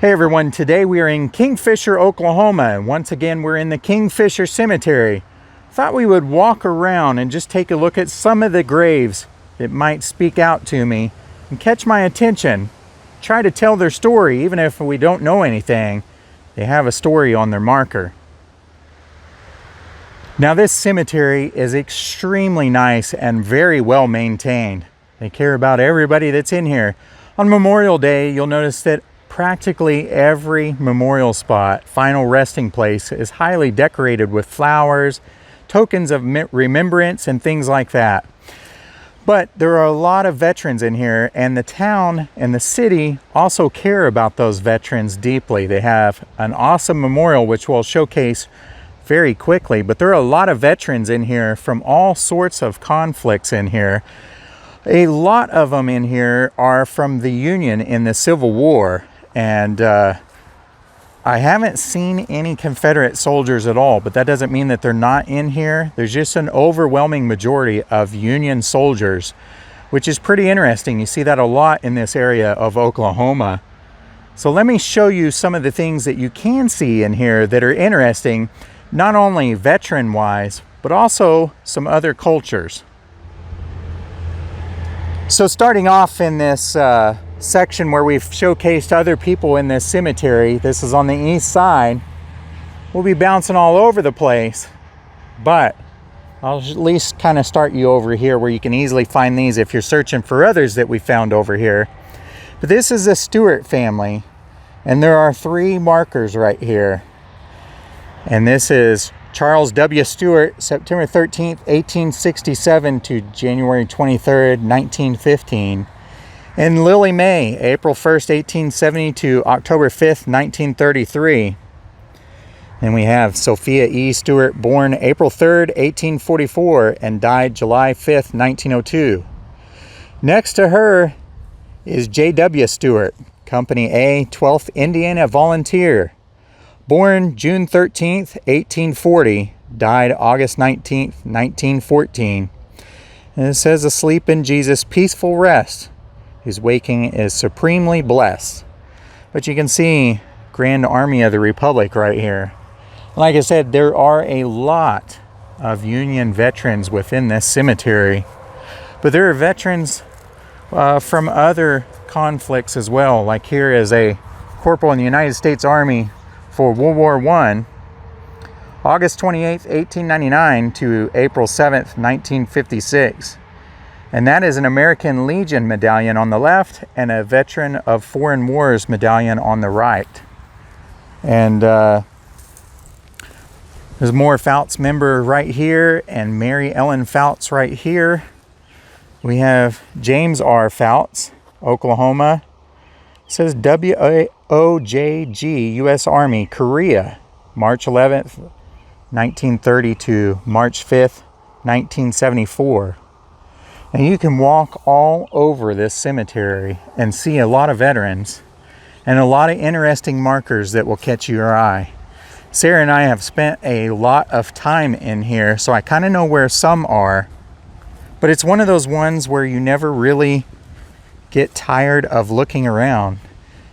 Hey everyone, today we are in Kingfisher, Oklahoma, and once again we're in the Kingfisher Cemetery. Thought we would walk around and just take a look at some of the graves that might speak out to me and catch my attention. Try to tell their story, even if we don't know anything. They have a story on their marker. Now this cemetery is extremely nice and very well maintained. They care about everybody that's in here. On Memorial Day, you'll notice that practically every memorial spot, final resting place, is highly decorated with flowers, tokens of remembrance, and things like that. But there are a lot of veterans in here, and the town and the city also care about those veterans deeply. They have an awesome memorial, which we'll showcase very quickly, but there are a lot of veterans in here from all sorts of conflicts in here. A lot of them in here are from the Union in the Civil War. And I haven't seen any Confederate soldiers at all, but that doesn't mean that they're not in here. There's just an overwhelming majority of Union soldiers, which is pretty interesting. You see that a lot in this area of Oklahoma. So let me show you some of the things that you can see in here that are interesting, not only veteran-wise, but also some other cultures. So starting off in this section where we've showcased other people in this cemetery, this is on the east side. We'll be bouncing all over the place, but I'll at least kind of start you over here where you can easily find these if you're searching for others that we found over here. But this is the Stewart family, and there are 3 markers right here. And this is Charles W. Stewart, September 13th, 1867 to January 23rd, 1915. And Lily May, April 1st, 1870 to October 5th, 1933. And we have Sophia E. Stewart, born April 3rd, 1844 and died July 5th, 1902. Next to her is J.W. Stewart, Company A, 12th Indiana Volunteer. Born June 13th, 1840, died August 19th, 1914. And it says, asleep in Jesus' peaceful rest. His waking is supremely blessed. But you can see Grand Army of the Republic right here. Like I said, there are a lot of Union veterans within this cemetery. But there are veterans from other conflicts as well. Like here is a corporal in the United States Army for World War I, August 28th, 1899 to April 7th, 1956. And that is an American Legion medallion on the left and a Veteran of Foreign Wars medallion on the right. And there's more Fouts member right here and Mary Ellen Fouts right here. We have James R. Fouts, Oklahoma. It says WOJG, U.S. Army, Korea, March 11th, 1930 to March 5th, 1974. And you can walk all over this cemetery and see a lot of veterans and a lot of interesting markers that will catch your eye. Sarah and I have spent a lot of time in here, so I kind of know where some are. But it's one of those ones where you never really get tired of looking around.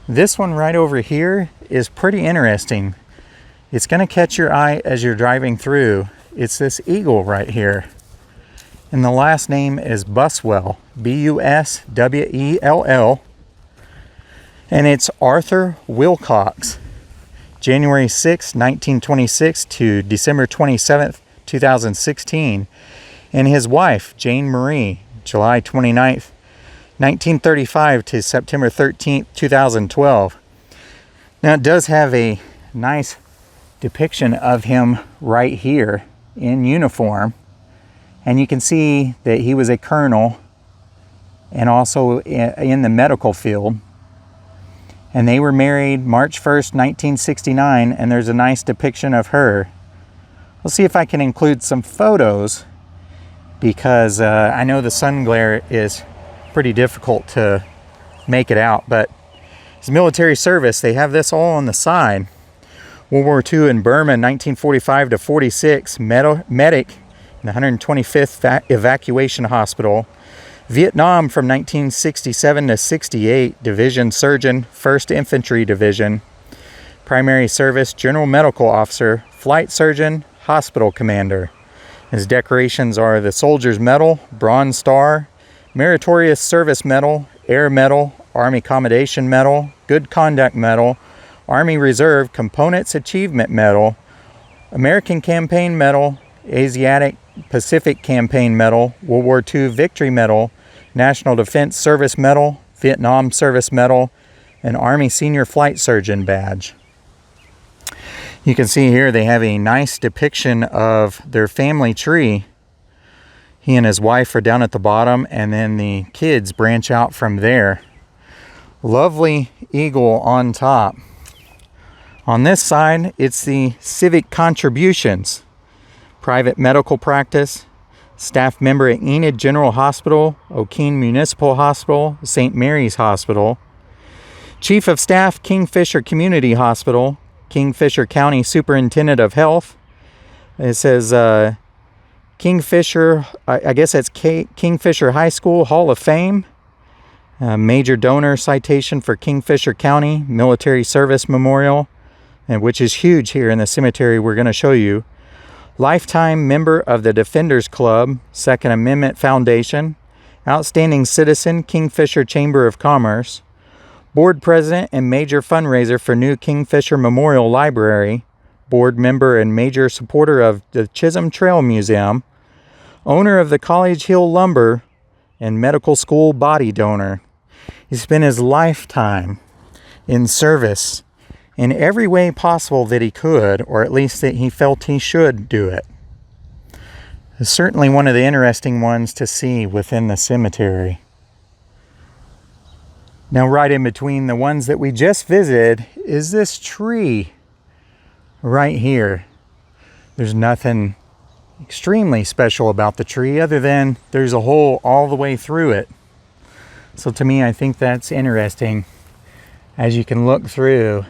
This one right over here is pretty interesting. It's going to catch your eye as you're driving through. It's this eagle right here. And the last name is Buswell, B-U-S-W-E-L-L. And it's Arthur Wilcox, January 6, 1926 to December 27th, 2016. And his wife, Jane Marie, July 29th, 1935 to September 13th, 2012. Now it does have a nice depiction of him right here in uniform. And you can see that he was a colonel and also in the medical field. And they were married March 1st, 1969, and there's a nice depiction of her. We'll see if I can include some photos because I know the sun glare is pretty difficult to make it out, but his military service, they have this all on the side. World War II in Burma, 1945 to 46, medic in the 125th Evacuation Hospital, Vietnam from 1967 to 68, Division Surgeon, 1st Infantry Division. Primary service, General Medical Officer, Flight Surgeon, Hospital Commander. His decorations are the Soldier's Medal, Bronze Star, Meritorious Service Medal, Air Medal, Army Commendation Medal, Good Conduct Medal, Army Reserve Components Achievement Medal, American Campaign Medal, Asiatic Pacific Campaign Medal, World War II Victory Medal, National Defense Service Medal, Vietnam Service Medal, and Army Senior Flight Surgeon Badge. You can see here they have a nice depiction of their family tree. He and his wife are down at the bottom, and then the kids branch out from there. Lovely eagle on top. On this side, it's the civic contributions. Private medical practice, staff member at Enid General Hospital, O'Keene Municipal Hospital, St. Mary's Hospital. Chief of Staff, Kingfisher Community Hospital, Kingfisher County Superintendent of Health. It says Kingfisher, I guess that's Kingfisher High School Hall of Fame. Major donor citation for Kingfisher County Military Service Memorial, and which is huge here in the cemetery we're going to show you. Lifetime member of the Defenders Club, Second Amendment Foundation. Outstanding citizen, Kingfisher Chamber of Commerce. Board president and major fundraiser for new Kingfisher Memorial Library. Board member and major supporter of the Chisholm Trail Museum. Owner of the College Hill Lumber and medical school body donor. He spent his lifetime in service in every way possible that he could, or at least that he felt he should do it. It's certainly one of the interesting ones to see within the cemetery. Now, right in between the ones that we just visited is this tree right here. There's nothing extremely special about the tree other than there's a hole all the way through it. So to me, I think that's interesting, as you can look through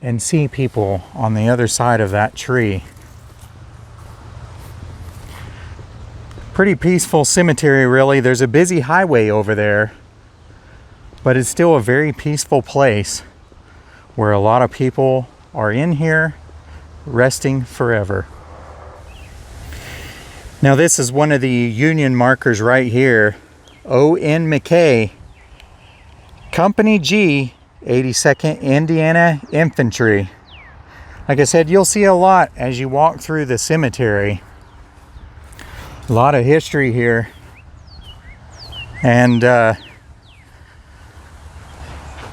and see people on the other side of that tree. Pretty peaceful cemetery, really. There's a busy highway over there, but it's still a very peaceful place where a lot of people are in here resting forever. Now, this is one of the Union markers right here. O.N. McKay, Company G, 82nd Indiana Infantry. Like I said, you'll see a lot as you walk through the cemetery. A lot of history here. And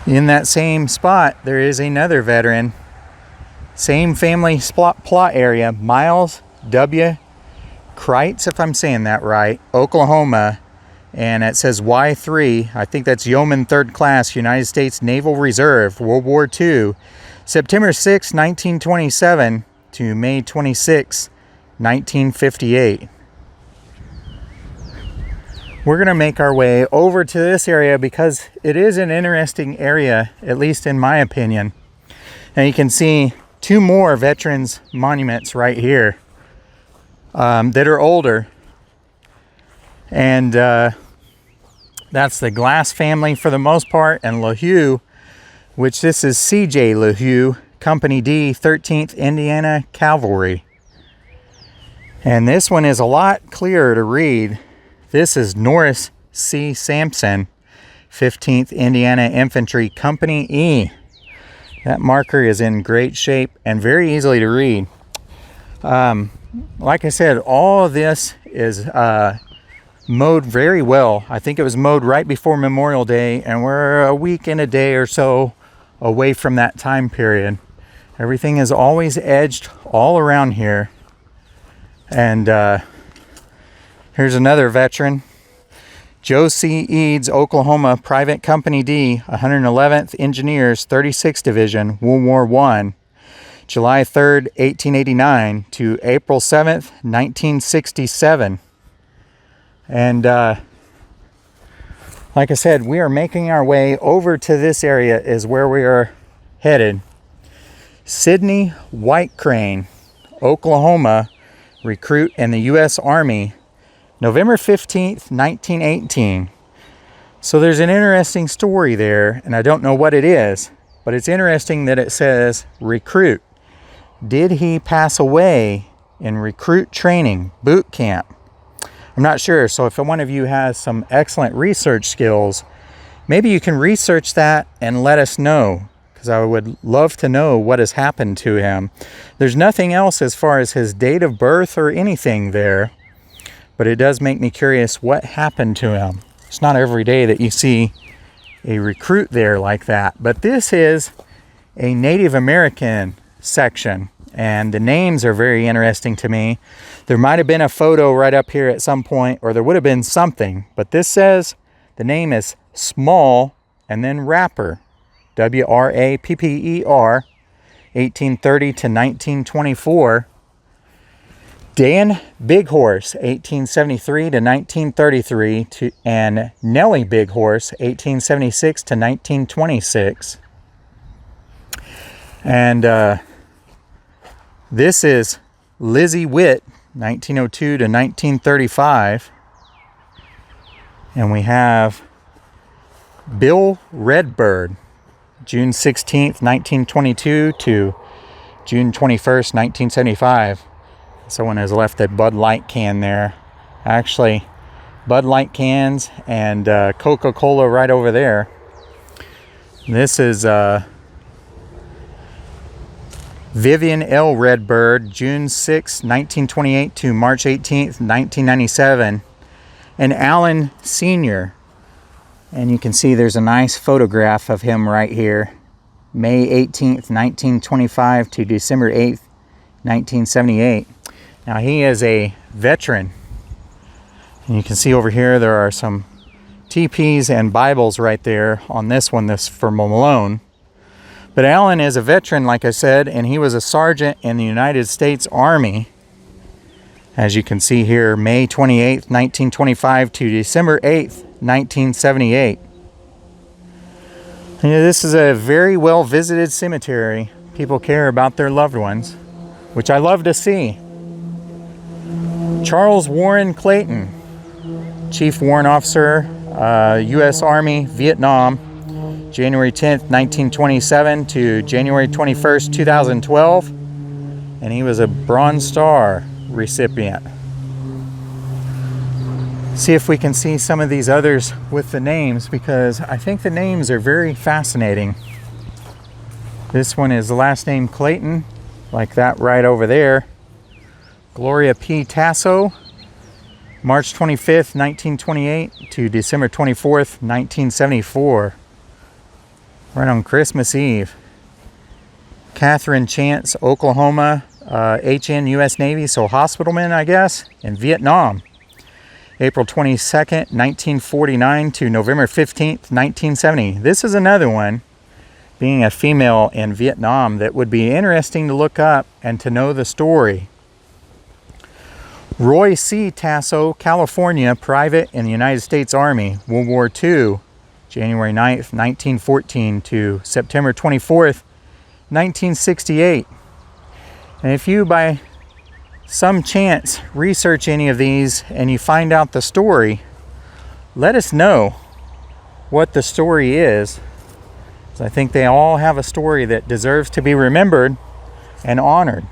in that same spot, there is another veteran. Same family plot area, Miles W. Kreitz, if I'm saying that right, Oklahoma. And it says Y3, I think that's Yeoman 3rd Class, United States Naval Reserve, World War II, September 6, 1927 to May 26, 1958. We're going to make our way over to this area because it is an interesting area, at least in my opinion. And you can see two more veterans monuments right here that are older. And that's the Glass family for the most part, and LaHue, which this is C.J. LaHue, Company D, 13th Indiana Cavalry. And this one is a lot clearer to read. This is Norris C. Sampson, 15th Indiana Infantry, Company E. That marker is in great shape and very easily to read. Like I said, all of this is mowed very well. I think it was mowed right before Memorial Day, and we're a week and a day or so away from that time period. Everything is always edged all around here. And here's another veteran. Joe C. Eads, Oklahoma, Private Company D, 111th Engineers, 36th Division, World War I, July 3rd, 1889 to April 7th, 1967. And like I said, we are making our way over to this area is where we are headed. Sidney White Crane, Oklahoma, recruit in the U.S. Army, November 15th, 1918. So there's an interesting story there, and I don't know what it is, but it's interesting that it says recruit. Did he pass away in recruit training, boot camp? I'm not sure. So if one of you has some excellent research skills, maybe you can research that and let us know, because I would love to know what has happened to him. There's nothing else as far as his date of birth or anything there, but it does make me curious what happened to him. It's not every day that you see a recruit there like that. But this is a Native American section, and the names are very interesting to me. There might have been a photo right up here at some point, or there would have been something, but this says the name is Small and then Rapper, W-R-A-P-P-E-R, 1830 to 1924. Dan Big Horse, 1873 to 1933, and Nellie Big Horse, 1876 to 1926. And this is Lizzie Witt, 1902 to 1935. And we have Bill Redbird, June 16th, 1922 to June 21st, 1975. Someone has left a Bud Light can there. Actually, Bud Light cans and Coca-Cola right over there. This is Vivian L. Redbird, June 6, 1928 to March 18th, 1997. And Alan Sr. And you can see there's a nice photograph of him right here. May 18th, 1925 to December 8th, 1978. Now he is a veteran. And you can see over here there are some TPs and Bibles right there on this one, this for Malone. But Alan is a veteran, like I said, and he was a sergeant in the United States Army. As you can see here, May 28th, 1925 to December 8th, 1978. And this is a very well visited cemetery. People care about their loved ones, which I love to see. Charles Warren Clayton, Chief Warrant Officer, U.S. Army, Vietnam, January 10th, 1927 to January 21st, 2012. And he was a Bronze Star recipient. See if we can see some of these others with the names, because I think the names are very fascinating. This one is the last name Clayton, like that right over there. Gloria P. Tasso, March 25th, 1928 to December 24th, 1974. Right on Christmas Eve. Catherine Chance, Oklahoma, HN U.S. Navy, so hospitalman, I guess, in Vietnam. April 22nd, 1949 to November 15th, 1970. This is another one, being a female in Vietnam, that would be interesting to look up and to know the story. Roy C. Tasso, California, private in the United States Army, World War II, January 9th, 1914 to September 24th, 1968. And if you, by some chance, research any of these and you find out the story, let us know what the story is. So I think they all have a story that deserves to be remembered and honored.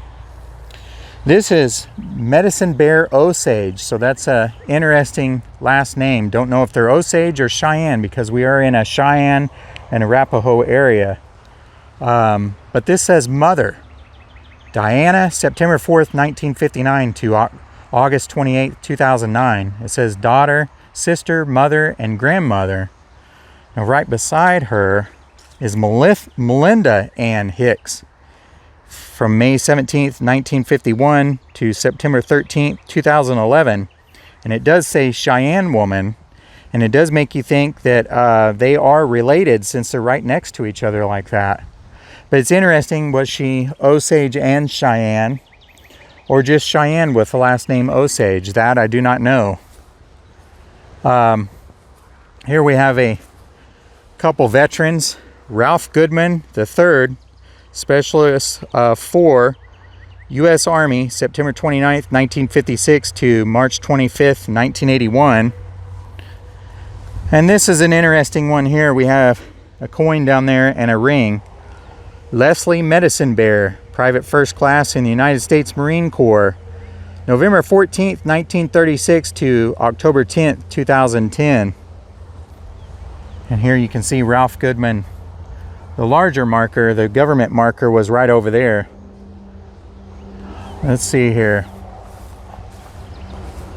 This is Medicine Bear Osage, so that's a interesting last name. Don't know if they're Osage or Cheyenne, because we are in a Cheyenne and Arapaho area. But this says Mother. Diana, September 4th, 1959 to August 28th, 2009. It says daughter, sister, mother, and grandmother. Now right beside her is Melinda Ann Hicks, from May 17th, 1951 to September 13th, 2011. And it does say Cheyenne woman, and it does make you think that they are related, since they're right next to each other like that. But it's interesting, was she Osage and Cheyenne, or just Cheyenne with the last name Osage? That I do not know. Here we have a couple veterans. Ralph Goodman III, Specialist 4, U.S. Army, September 29th, 1956 to March 25th, 1981. And this is an interesting one here. We have a coin down there and a ring. Leslie Medicine Bear, Private First Class in the United States Marine Corps, November 14th, 1936 to October 10th, 2010. And here you can see Ralph Goodman. The larger marker, the government marker, was right over there. Let's see here.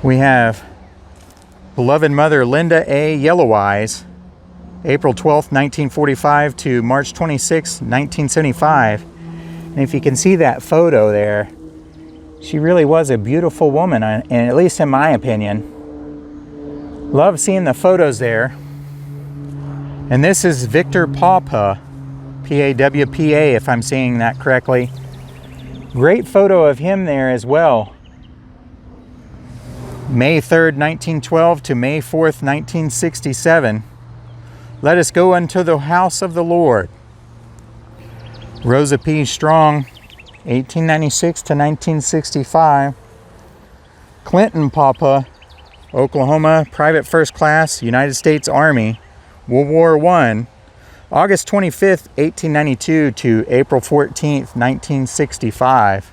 We have beloved mother Linda A. Yellow Eyes, April 12th, 1945 to March 26th, 1975. And if you can see that photo there, she really was a beautiful woman, and at least in my opinion. Love seeing the photos there. And this is Victor Pawpa, P-A-W-P-A, if I'm saying that correctly. Great photo of him there as well. May 3rd, 1912 to May 4th, 1967. Let us go unto the house of the Lord. Rosa P. Strong, 1896 to 1965. Clinton Pawpa, Oklahoma, Private First Class, United States Army, World War I, August 25th, 1892 to April 14th, 1965.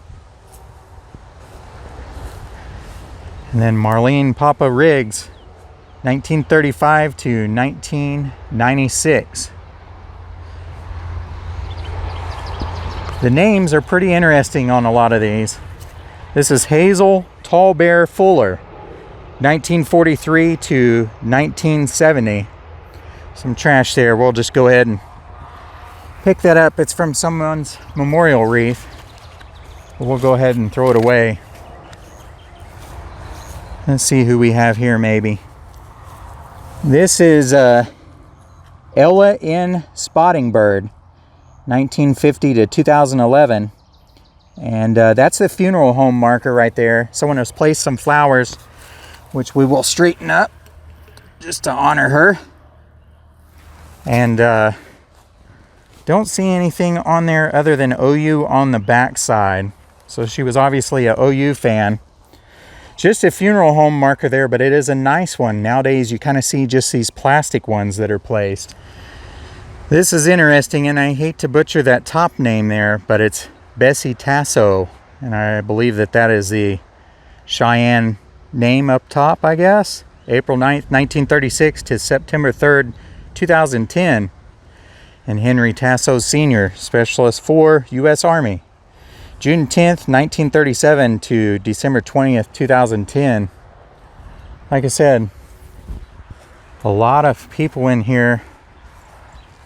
And then Marlene Papa Riggs, 1935 to 1996. The names are pretty interesting on a lot of these. This is Hazel Tall Bear Fuller, 1943 to 1970. Some trash there. We'll just go ahead and pick that up. It's from someone's memorial wreath. We'll go ahead and throw it away. Let's see who we have here maybe. This is Ella N. Spotting Bird, 1950 to 2011. And that's the funeral home marker right there. Someone has placed some flowers, which we will straighten up just to honor her. And don't see anything on there other than OU on the back side. So she was obviously a OU fan. Just a funeral home marker there, but it is a nice one. Nowadays you kind of see just these plastic ones that are placed. This is interesting, and I hate to butcher that top name there, but it's Bessie Tasso. And I believe that that is the Cheyenne name up top, I guess. April 9th, 1936 to September 3rd, 2010. And Henry Tasso Sr., Specialist 4, U.S. Army. June 10th, 1937 to December 20th, 2010. Like I said, a lot of people in here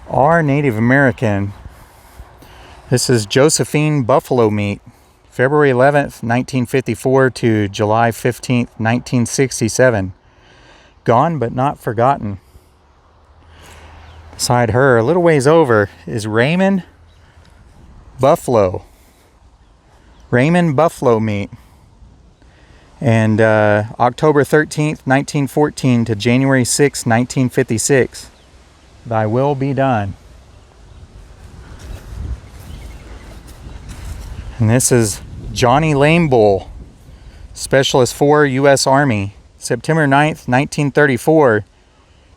are Native American. This is Josephine Buffalo Meat, February 11th, 1954 to July 15th, 1967. Gone but not forgotten. Beside her, a little ways over, is Raymond Buffalo. Raymond Buffalo Meat. And October 13th, 1914 to January 6th, 1956. Thy will be done. And this is Johnny Lame Bull, Specialist 4, U.S. Army, September 9th, 1934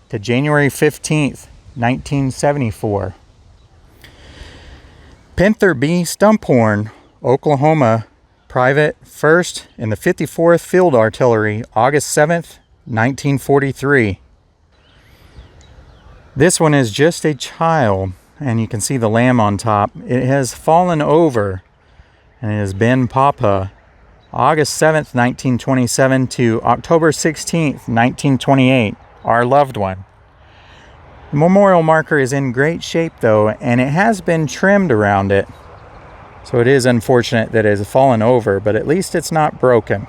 to January 15th, 1974. Panther B. Stumphorn, Oklahoma, Private 1st in the 54th Field Artillery, August 7th, 1943. This one is just a child, and you can see the lamb on top. It has fallen over, and it is Ben Papa, August 7th, 1927 to October 16th, 1928, our loved one. The memorial marker is in great shape though, and it has been trimmed around it. So it is unfortunate that it has fallen over, but at least it's not broken.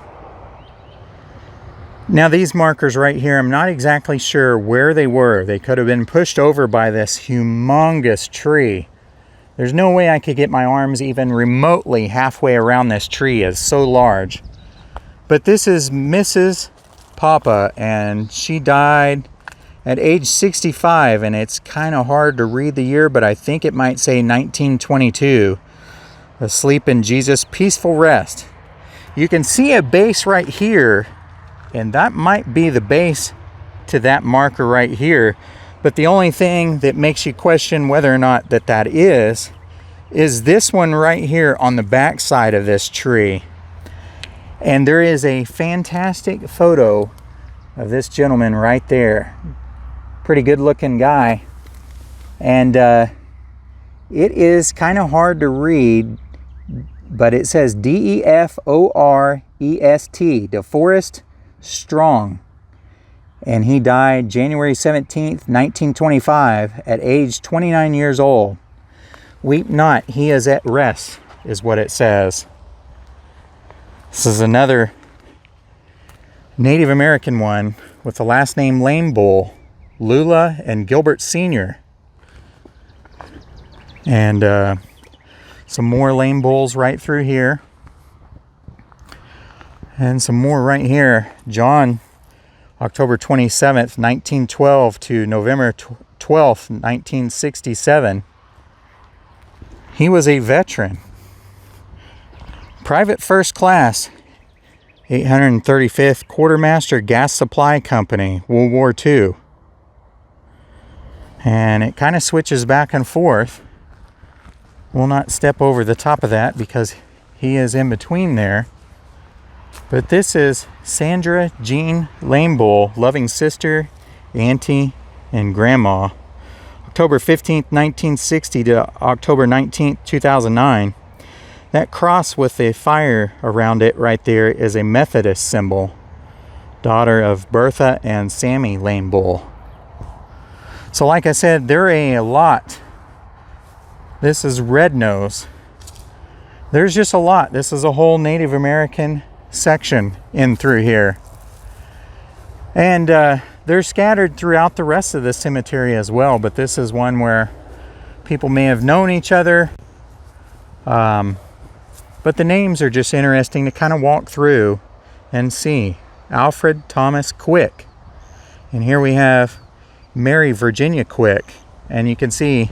Now these markers right here, I'm not exactly sure where they were. They could have been pushed over by this humongous tree. There's no way I could get my arms even remotely halfway around this tree. It's so large. But this is Mrs. Papa, and she died at age 65, and it's kind of hard to read the year, but I think it might say 1922. asleep in Jesus' peaceful rest. You can see a base right here, and that might be the base to that marker right here. But the only thing that makes you question whether or not that is this one right here on the back side of this tree. And there is a fantastic photo of this gentleman right there. Pretty good looking guy. And it is kind of hard to read, but it says DEFOREST, DeForest Strong. And he died January 17th, 1925 at age 29 years old. Weep not, he is at rest, is what it says. This is another Native American one with the last name Lame Bull, Lula and Gilbert Sr. And some more lame bulls right through here. And some more right here. John, October 27th, 1912 to November 12th, 1967. He was a veteran. Private First Class, 835th Quartermaster Gas Supply Company, World War II. And it kind of switches back and forth. We'll not step over the top of that because he is in between there. But this is Sandra Jean Lame Bull, loving sister, auntie, and grandma. October 15th, 1960 to October 19th, 2009. That cross with a fire around it right there is a Methodist symbol. Daughter of Bertha and Sammy Lame Bull. So like I said, there are a lot. This is red nose. There's just a lot. This is a whole Native American section in through here. And they're scattered throughout the rest of the cemetery as well. But this is one where people may have known each other. But the names are just interesting to kind of walk through and see. Alfred Thomas Quick. And here we have Mary Virginia Quick. And you can see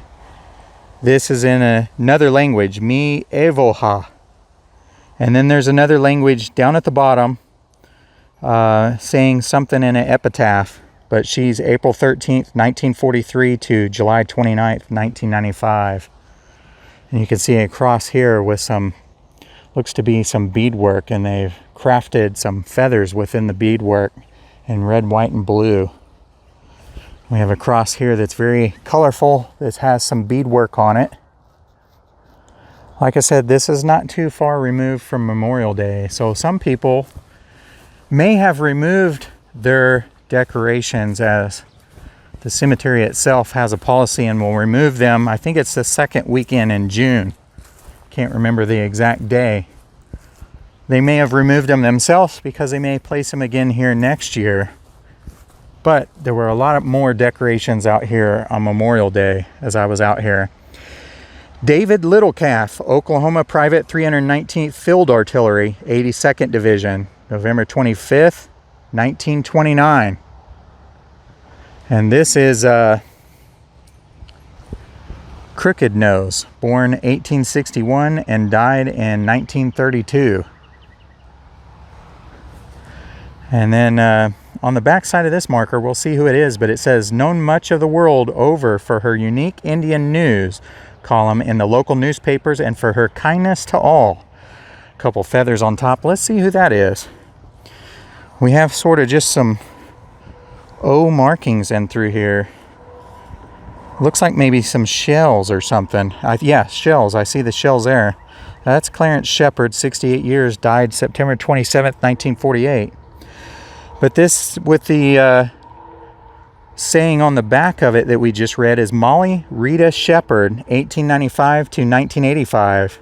this is in another language, Mi Evoha. And then there's another language down at the bottom saying something in an epitaph. But she's April 13th, 1943 to July 29th, 1995. And you can see a cross here with some, looks to be some beadwork, and they've crafted some feathers within the beadwork in red, white, and blue. We have a cross here that's very colorful. This has some beadwork on it. Like I said, this is not too far removed from Memorial Day. So some people may have removed their decorations, as the cemetery itself has a policy and will remove them. I think it's the second weekend in June. Can't remember the exact day. They may have removed them themselves because they may place them again here next year. But there were a lot of more decorations out here on Memorial Day as I was out here. David Littlecalf, Oklahoma Private 319th Field Artillery, 82nd Division, November 25th, 1929. And this is Crooked Nose, born 1861 and died in 1932. And then on the back side of this marker, we'll see who it is, but it says, known much of the world over for her unique Indian news column in the local newspapers and for her kindness to all. A couple feathers on top. Let's see who that is. We have sort of just some O markings in through here. Looks like maybe some shells or something. Yeah, shells. I see the shells there. That's Clarence Shepard, 68 years, died September 27th, 1948. But this, with the saying on the back of it that we just read, is Molly Rita Shepard, 1895 to 1985.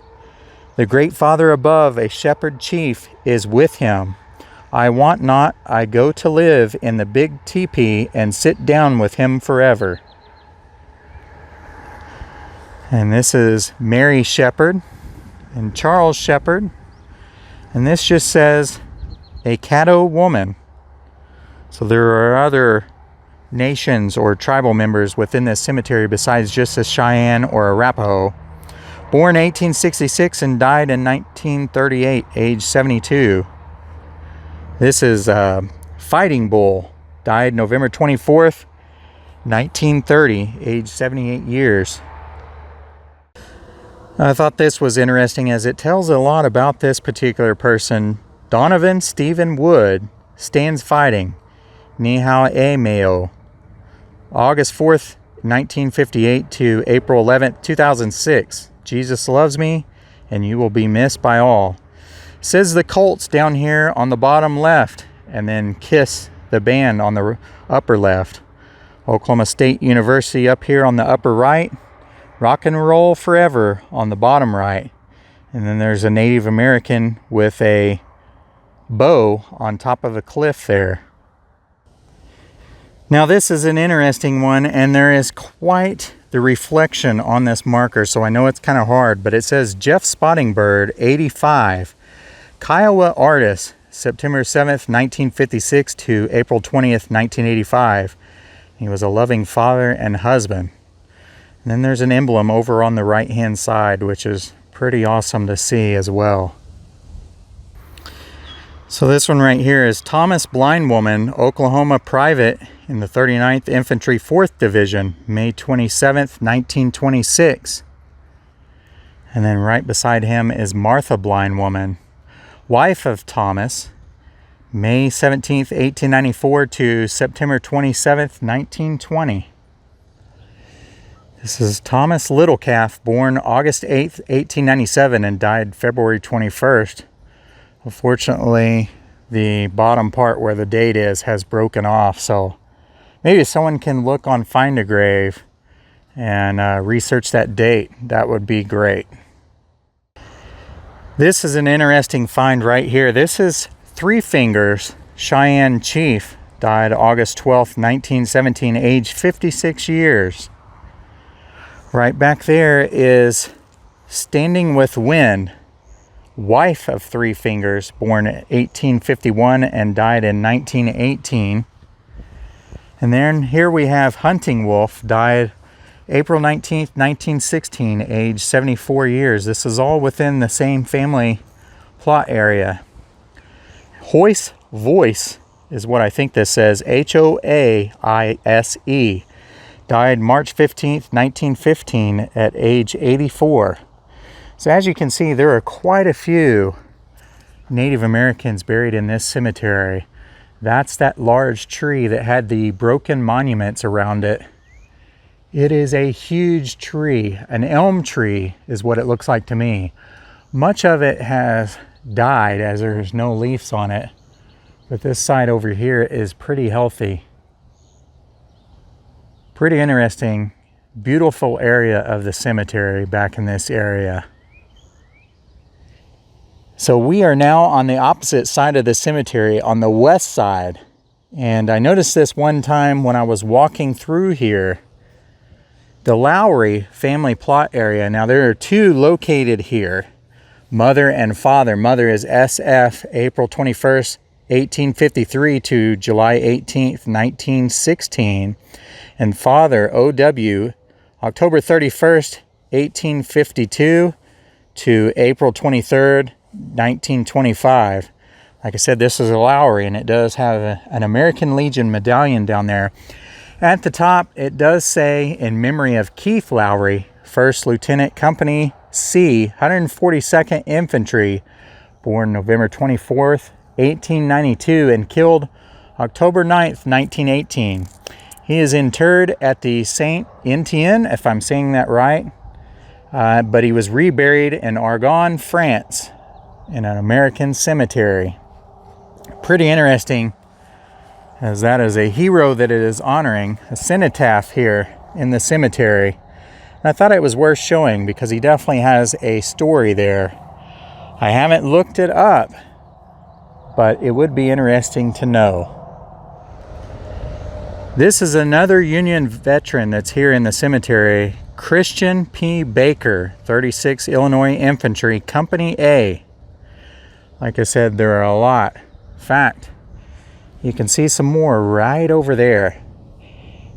The great Father above, a shepherd chief, is with him. I want not, I go to live in the big teepee and sit down with him forever. And this is Mary Shepard and Charles Shepard. And this just says a Caddo woman. So there are other nations or tribal members within this cemetery besides just a Cheyenne or Arapaho. Born 1866 and died in 1938, age 72. This is a fighting bull. Died November 24th, 1930, age 78 years. I thought this was interesting as it tells a lot about this particular person. Donovan Stephen Wood stands fighting. Ni hao e meo. August 4th, 1958 to April 11th, 2006. Jesus loves me and you will be missed by all. Says the Colts down here on the bottom left, and then Kiss the band on the upper left. Oklahoma State University up here on the upper right. Rock and Roll Forever on the bottom right. And then there's a Native American with a bow on top of a cliff there. Now this is an interesting one, and there is quite the reflection on this marker, so I know it's kind of hard, but it says Jeff Spotting Bird, 85, Kiowa artist, September 7th, 1956 to April 20th, 1985. He was a loving father and husband. And then there's an emblem over on the right hand side, which is pretty awesome to see as well. So this one right here is Thomas Blind Woman, Oklahoma Private in the 39th Infantry 4th Division, May 27th, 1926. And then right beside him is Martha Blind Woman, wife of Thomas, May 17th, 1894 to September 27th, 1920. This is Thomas Littlecalf, born August 8th, 1897 and died February 21st. Unfortunately, the bottom part where the date is has broken off, so maybe someone can look on Find a Grave and research that date. That would be great. This is an interesting find right here. This is Three Fingers, Cheyenne Chief, died August 12th, 1917, age 56 years. Right back there is Standing with Wind, wife of Three Fingers, born 1851 and died in 1918. And then here we have Hunting Wolf, died April 19th, 1916, age 74 years. This is all within the same family plot area. Hoyce Voice is what I think this says, Hoaise, died March 15th, 1915 at age 84. So as you can see, there are quite a few Native Americans buried in this cemetery. That's that large tree that had the broken monuments around it. It is a huge tree. An elm tree is what it looks like to me. Much of it has died as there's no leaves on it. But this side over here is pretty healthy. Pretty interesting, beautiful area of the cemetery back in this area. So we are now on the opposite side of the cemetery, on the west side. And I noticed this one time when I was walking through here. The Lowry family plot area. Now there are two located here. Mother and father. Mother is SF, April 21st, 1853 to July 18th, 1916. And father, OW, October 31st, 1852 to April 23rd, 1925. Like I said, this is a Lowry, and it does have an American Legion medallion down there. At the top, it does say, in memory of Keith Lowry, 1st Lieutenant Company C, 142nd Infantry, born November 24th, 1892, and killed October 9th, 1918. He is interred at the Saint Etienne, if I'm saying that right, but he was reburied in Argonne, France, in an American cemetery. Pretty interesting, as that is a hero that it is honoring, a cenotaph here in the cemetery. And I thought it was worth showing because he definitely has a story there. I haven't looked it up, but it would be interesting to know. This is another Union veteran that's here in the cemetery, Christian P. Baker, 36 Illinois Infantry, Company A. Like I said, there are a lot. In fact, you can see some more right over there.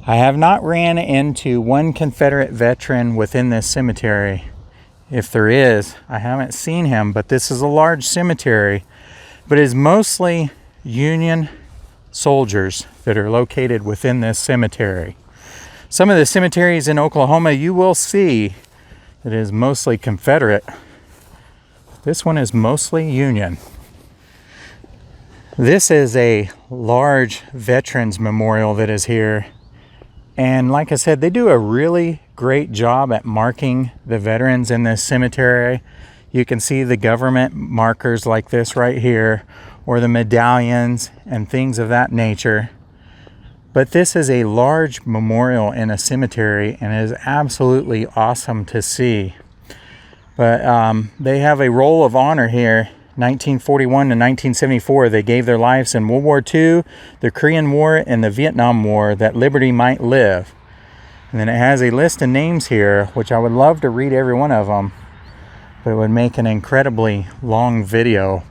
I have not ran into one Confederate veteran within this cemetery. if there is. I haven't seen him, but this is a large cemetery, but it is mostly Union soldiers that are located within this cemetery. Some of the cemeteries in Oklahoma you will see that it is mostly Confederate. This one is mostly Union. This is a large veterans memorial that is here. And like I said, they do a really great job at marking the veterans in this cemetery. You can see the government markers like this right here, or the medallions and things of that nature. But this is a large memorial in a cemetery, and it is absolutely awesome to see. But they have a roll of honor here. 1941 to 1974, they gave their lives in World War II, the Korean War, and the Vietnam War that liberty might live. And then it has a list of names here, which I would love to read every one of them, but it would make an incredibly long video.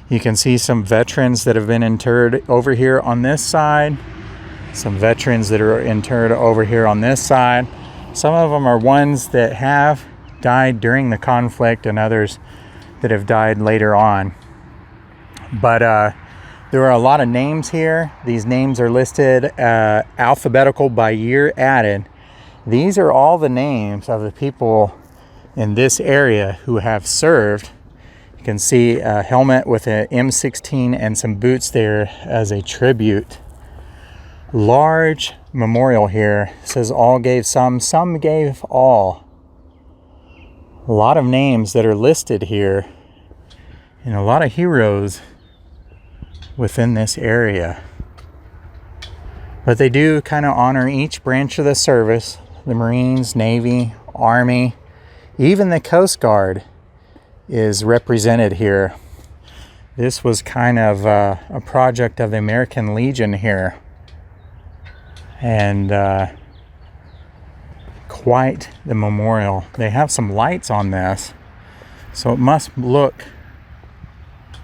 You can see some veterans that have been interred over here on this side, some veterans that are interred over here on this side. Some of them are ones that have died during the conflict, and others that have died later on. But there are a lot of names here. These names are listed alphabetical by year added. These are all the names of the people in this area who have served. You can see a helmet with an M16 and some boots there as a tribute. Large memorial here. It says all gave some gave all. A lot of names that are listed here, and a lot of heroes within this area. But they do kind of honor each branch of the service: the Marines, Navy, Army, even the Coast Guard is represented here. This was kind of a project of the American Legion here, and quite the memorial. They have some lights on this, so it must look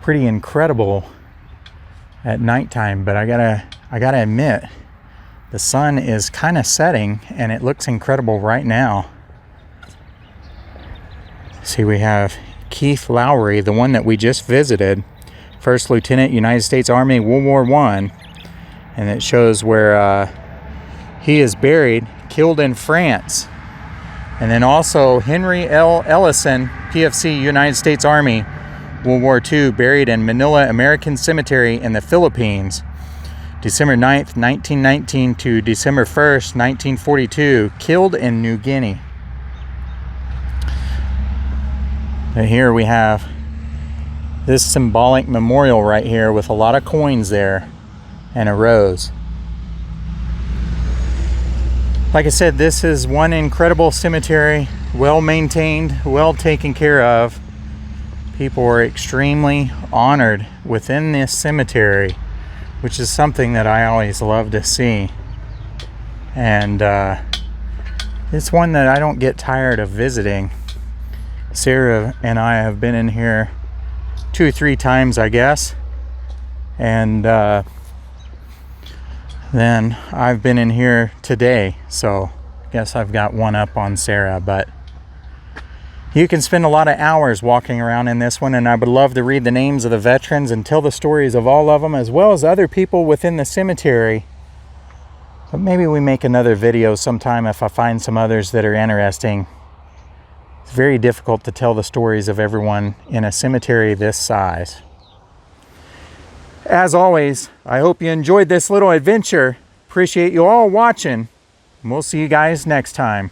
pretty incredible at nighttime. But I gotta admit, the sun is kind of setting and it looks incredible right now. See, we have Keith Lowry, the one that we just visited, First Lieutenant, United States Army, World War I, and it shows where he is buried, killed in France. And then also Henry L. Ellison, PFC, United States Army, World War II, buried in Manila American Cemetery in the Philippines, December 9th, 1919 to December 1st, 1942, killed in New Guinea. And here we have this symbolic memorial right here with a lot of coins there and a rose. Like I said, this is one incredible cemetery, well maintained, well taken care of. People are extremely honored within this cemetery, which is something that I always love to see. And it's one that I don't get tired of visiting. Sarah and I have been in here 2 or 3 times, I guess. And then I've been in here today, so I guess I've got one up on Sarah. But you can spend a lot of hours walking around in this one, and I would love to read the names of the veterans and tell the stories of all of them, as well as other people within the cemetery. But maybe we make another video sometime if I find some others that are interesting. It's very difficult to tell the stories of everyone in a cemetery this size. As always, I hope you enjoyed this little adventure. Appreciate you all watching, and we'll see you guys next time.